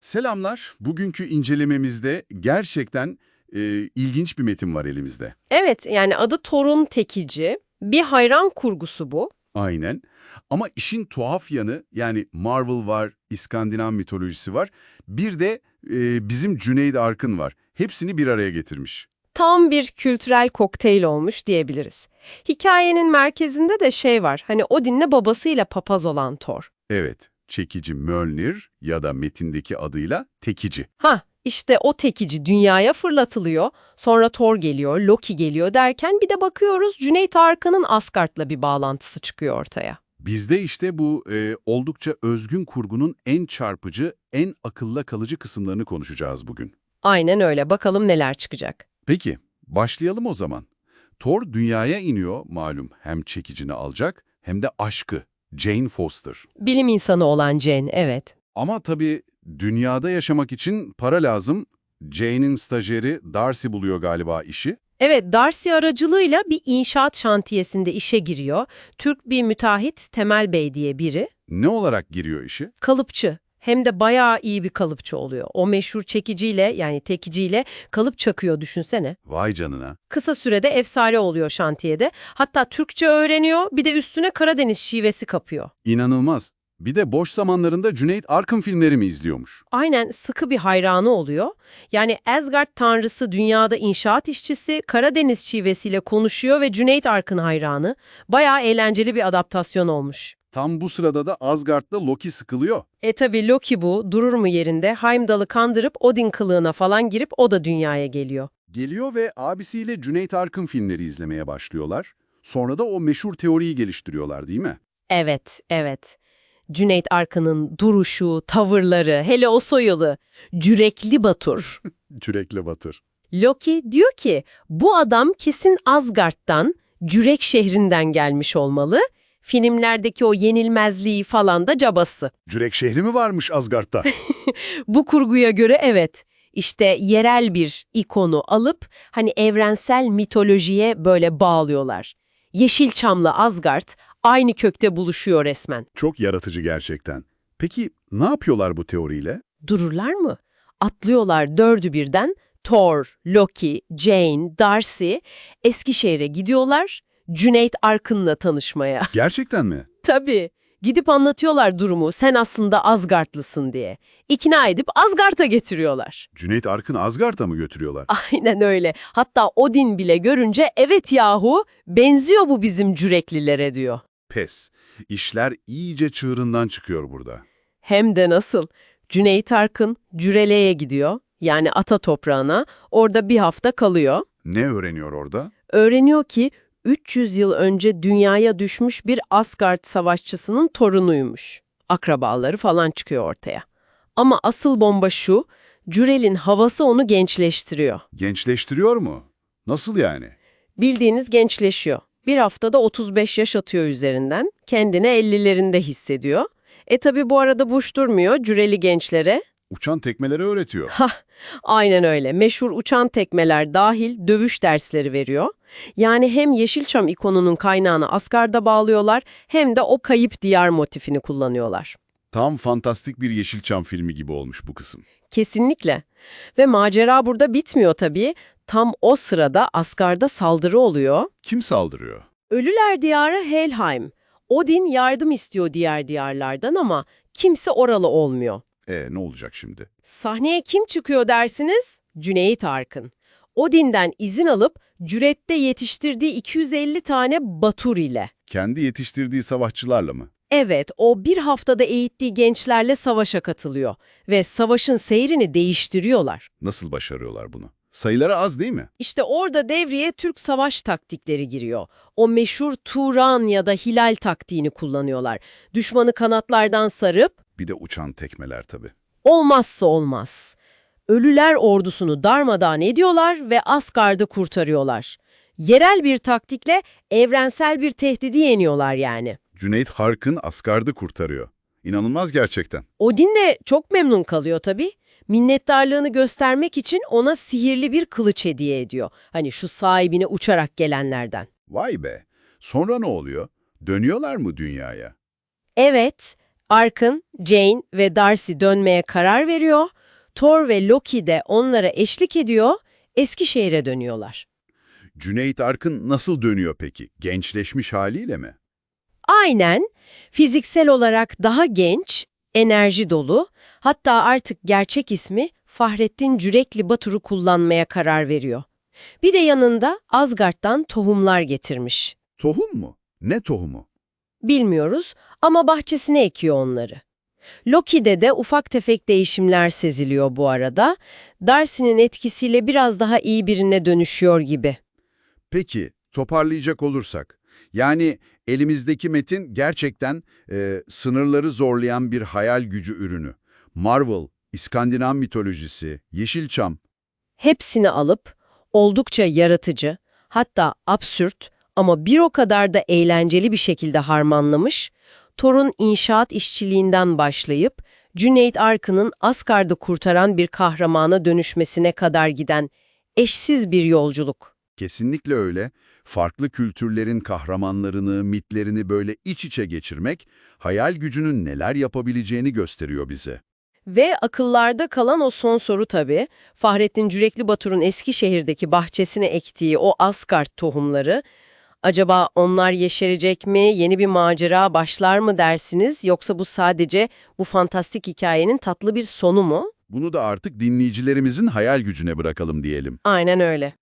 Selamlar. Bugünkü incelememizde gerçekten ilginç bir metin var elimizde. Evet, yani adı Thor'un Tekici. Bir hayran kurgusu bu. Aynen. Ama işin tuhaf yanı yani Marvel var, İskandinav mitolojisi var. Bir de bizim Cüneyt Arkın var. Hepsini bir araya getirmiş. Tam bir kültürel kokteyl olmuş diyebiliriz. Hikayenin merkezinde de şey var, hani Odin'le babasıyla papaz olan Thor. Evet, çekici Mjolnir ya da metindeki adıyla Tekici. İşte o Tekici dünyaya fırlatılıyor, sonra Thor geliyor, Loki geliyor derken bir de bakıyoruz Cüneyt Arkın'ın Asgard'la bir bağlantısı çıkıyor ortaya. Bizde işte bu oldukça özgün kurgunun en çarpıcı, en akılda kalıcı kısımlarını konuşacağız bugün. Aynen öyle, bakalım neler çıkacak. Peki, başlayalım o zaman. Thor dünyaya iniyor malum hem çekicini alacak hem de aşkı, Jane Foster. Bilim insanı olan Jane, evet. Ama tabii dünyada yaşamak için para lazım. Jane'in stajyeri Darcy buluyor galiba işi. Evet, Darcy aracılığıyla bir inşaat şantiyesinde işe giriyor. Türk bir müteahhit Temel Bey diye biri. Ne olarak giriyor işi? Kalıpçı. Hem de bayağı iyi bir kalıpçı oluyor. O meşhur çekiciyle yani tekiciyle kalıp çakıyor düşünsene. Vay canına. Kısa sürede efsane oluyor şantiyede. Hatta Türkçe öğreniyor, bir de üstüne Karadeniz şivesi kapıyor. İnanılmaz. Bir de boş zamanlarında Cüneyt Arkın filmleri mi izliyormuş? Aynen, sıkı bir hayranı oluyor. Yani Asgard tanrısı dünyada inşaat işçisi, Karadeniz şivesiyle konuşuyor ve Cüneyt Arkın hayranı. Bayağı eğlenceli bir adaptasyon olmuş. Tam bu sırada da Asgard'da Loki sıkılıyor. Tabi Loki bu, durur mu yerinde? Heimdall'ı kandırıp Odin kılığına falan girip o da dünyaya geliyor. Geliyor ve abisiyle Cüneyt Arkın filmleri izlemeye başlıyorlar. Sonra da o meşhur teoriyi geliştiriyorlar değil mi? Evet, evet. Cüneyt Arkın'ın duruşu, tavırları, hele o soyalı, Cürekli Batur. Kürekle batır. Loki diyor ki, bu adam kesin Asgard'dan, Cürek şehrinden gelmiş olmalı. Filmlerdeki o yenilmezliği falan da cabası. Cürek şehri mi varmış Asgard'da? Bu kurguya göre evet. İşte yerel bir ikonu alıp hani evrensel mitolojiye böyle bağlıyorlar. Yeşilçam'la Asgard aynı kökte buluşuyor resmen. Çok yaratıcı gerçekten. Peki ne yapıyorlar bu teoriyle? Dururlar mı? Atlıyorlar dördü birden. Thor, Loki, Jane, Darcy Eskişehir'e gidiyorlar. Cüneyt Arkın'la tanışmaya. Gerçekten mi? Tabii. Gidip anlatıyorlar durumu, sen aslında Asgardlısın diye. İkna edip Asgard'a getiriyorlar. Cüneyt Arkın'ı Asgard'a mı götürüyorlar? Aynen öyle. Hatta Odin bile görünce evet yahu benziyor bu bizim Cüreklilere diyor. Pes. İşler iyice çığırından çıkıyor burada. Hem de nasıl? Cüneyt Arkın Cürele'ye gidiyor. Yani ata toprağına. Orada bir hafta kalıyor. Ne öğreniyor orada? Öğreniyor ki 300 yıl önce dünyaya düşmüş bir Asgard savaşçısının torunuymuş. Akrabaları falan çıkıyor ortaya. Ama asıl bomba şu, Cürel'in havası onu gençleştiriyor. Gençleştiriyor mu? Nasıl yani? Bildiğiniz gençleşiyor. Bir haftada 35 yaş atıyor üzerinden, kendini 50'lerinde hissediyor. Tabi bu arada boş durmuyor Cüreli gençlere. Uçan tekmeleri öğretiyor. Hah, aynen öyle. Meşhur uçan tekmeler dahil dövüş dersleri veriyor. Yani hem Yeşilçam ikonunun kaynağını Asgard'a bağlıyorlar hem de o kayıp diyar motifini kullanıyorlar. Tam fantastik bir Yeşilçam filmi gibi olmuş bu kısım. Kesinlikle. Ve macera burada bitmiyor tabii. Tam o sırada Asgard'a saldırı oluyor. Kim saldırıyor? Ölüler diyarı Helheim. Odin yardım istiyor diğer diyarlardan ama kimse oralı olmuyor. Ne olacak şimdi? Sahneye kim çıkıyor dersiniz? Cüneyt Arkın. Odin'den izin alıp Cüret'te yetiştirdiği 250 tane Batur ile. Kendi yetiştirdiği savaşçılarla mı? Evet, o bir haftada eğittiği gençlerle savaşa katılıyor ve savaşın seyrini değiştiriyorlar. Nasıl başarıyorlar bunu? Sayıları az değil mi? İşte orada devreye Türk savaş taktikleri giriyor. O meşhur Turan ya da Hilal taktiğini kullanıyorlar. Düşmanı kanatlardan sarıp, Bir de uçan tekmeler tabii. olmazsa olmaz. Ölüler ordusunu darmadağın ediyorlar ve Asgard'ı kurtarıyorlar. Yerel bir taktikle evrensel bir tehdidi yeniyorlar yani. Cüneyt Arkın Asgard'ı kurtarıyor. İnanılmaz gerçekten. Odin de çok memnun kalıyor tabii. Minnettarlığını göstermek için ona sihirli bir kılıç hediye ediyor. Hani şu sahibine uçarak gelenlerden. Vay be. Sonra ne oluyor? Dönüyorlar mı dünyaya? Evet Arkın, Jane ve Darcy dönmeye karar veriyor. Thor ve Loki de onlara eşlik ediyor. Eskişehir'e dönüyorlar. Cüneyt Arkın nasıl dönüyor peki? Gençleşmiş haliyle mi? Aynen, fiziksel olarak daha genç, enerji dolu, hatta artık gerçek ismi Fahrettin Cürekli Batur'u kullanmaya karar veriyor. Bir de yanında Asgard'dan tohumlar getirmiş. Tohum mu? Ne tohumu? Bilmiyoruz ama bahçesine ekiyor onları. Loki'de de ufak tefek değişimler seziliyor bu arada. Darcy'nin etkisiyle biraz daha iyi birine dönüşüyor gibi. Peki, toparlayacak olursak, yani elimizdeki metin gerçekten sınırları zorlayan bir hayal gücü ürünü. Marvel, İskandinav mitolojisi, Yeşilçam, Hepsini alıp oldukça yaratıcı, hatta absürt ama bir o kadar da eğlenceli bir şekilde harmanlamış, Thor'un inşaat işçiliğinden başlayıp Cüneyt Arkın'ın Asgard'ı kurtaran bir kahramana dönüşmesine kadar giden eşsiz bir yolculuk. kesinlikle öyle. Farklı kültürlerin kahramanlarını, mitlerini böyle iç içe geçirmek, hayal gücünün neler yapabileceğini gösteriyor bize. Ve akıllarda kalan o son soru tabii, Fahrettin Cürekli Batur'un Eskişehir'deki bahçesine ektiği o Asgard tohumları, acaba onlar yeşerecek mi, yeni bir macera başlar mı dersiniz, yoksa bu sadece bu fantastik hikayenin tatlı bir sonu mu? Bunu da artık dinleyicilerimizin hayal gücüne bırakalım diyelim. Aynen öyle.